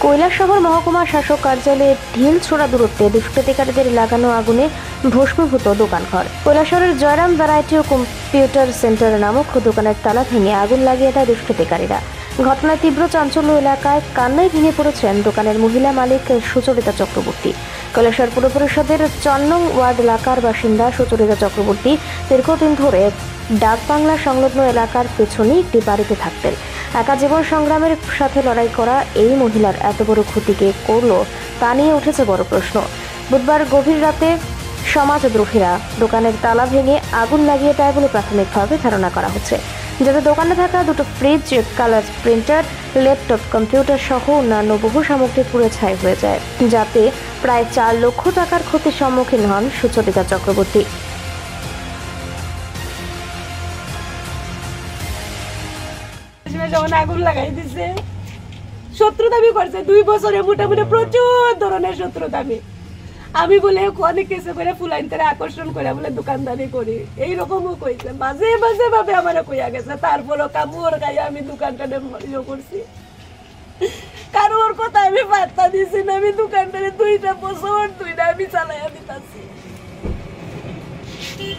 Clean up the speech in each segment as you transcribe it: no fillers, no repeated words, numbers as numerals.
কৈলাসহর মহকুমা শাসক কার্যালয়ে ঢিল ছোড়া দূরত্বে দুষ্কৃতিকারীদের লাগানো আগুনে ভস্মীভূত দোকানঘর। কৈলাসহরের জয়রাম ভ্যারাইটি ও কম্পিউটার সেন্টার নামক দোকানের তালা ভেঙে আগুন লাগিয়ে দেয় দুষ্কৃতিকারীরা। ঘটনায় তীব্র চাঞ্চল্য এলাকায়। কান্নায় ভেঙে পড়েছেন দোকানের মহিলা মালিক সুচরিতা চক্রবর্তী। কৈলাসহর পুর পরিষদের ৪ নং ওয়ার্ড এলাকার বাসিন্দা সুচরিতা চক্রবর্তী দীর্ঘদিন ধরে ডাকবাংলা সংলগ্ন এলাকার পেছনে একটি বাড়িতে থাকতেন। একা জীবন সংগ্রামের সাথে লড়াই করা এই মহিলার এত বড় ক্ষতিকে করলো তা নিয়ে উঠেছে বড় প্রশ্ন। বুধবার গভীর রাতে সমাজদ্রোহীরা দোকানের তালা ভেঙে আগুন লাগিয়ে দেয় বলে প্রাথমিকভাবে ধারণা করা হচ্ছে, যাতে দোকানে থাকা দুটো fridge, colour printer, laptop, computer সহ অন্যান্য বহু সামগ্রী পুড়ে ছাই হয়ে যায়, যাতে প্রায় ৪ লক্ষ টাকার ক্ষতির সম্মুখীন হন সুচরিতা চক্রবর্তী। যখন আগুন লাগাই দিছে, শত্রুতামি করছে 2 বছরে মোটামুটি প্রচুর ধরনের শত্রুতামি। আমি বলে অনেক কিছু করে ফুলাইন করে আকর্ষণ করে বলে দোকানদারি করি, এইরকমও কইছে, মাঝে মাঝে ভাবে আমার কইয়া গেছে। তারপরও কামড় গায়ে আমি দোকানটা ইয়ে করছি, কারণ ওর কথা আমি বার্তা দিছি না। আমি দোকানটারে 2টা বছর 2টা আমি চালাইয়া দিতাছি।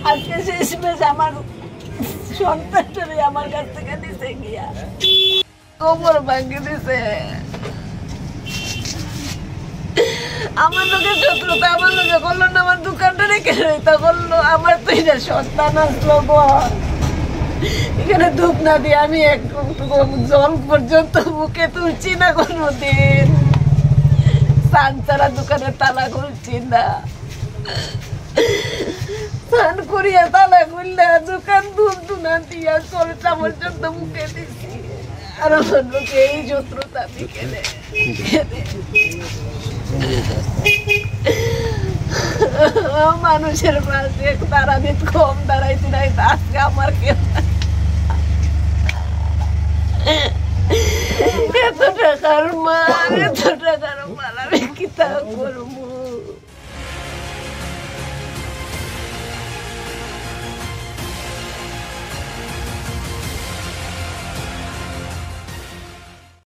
আজকে শেষমেশ আমার সন্তানটারে আমার কাছ থেকে দিছে গিয়া কোমর ভাঙে দিছে। আমার লোকের শত্রুতা আমার লোকে করলো না, আমার দোকানটা রেখে রইতা করলো। আমার তো এটা সন্তান আসলো, এখানে ধূপ না দিয়ে আমি একটু জল পর্যন্ত মুখে তুলছি না কোনোদিন। স্নান ছাড়া দোকানের তালা খুলছি না, স্নান করিয়া তালা খুললে দোকান ধূপ ধুনা দিয়া চল চামচ পর্যন্ত মুখে দিচ্ছি। আর আমার লোকে এই শত্রুতা আমি কেনে মানুষের পাশে দাঁড়ানিত কম দাঁড়াইতে নাই। আজকে আমার কেউ এত টাকার মাল আমি কিতা করবো?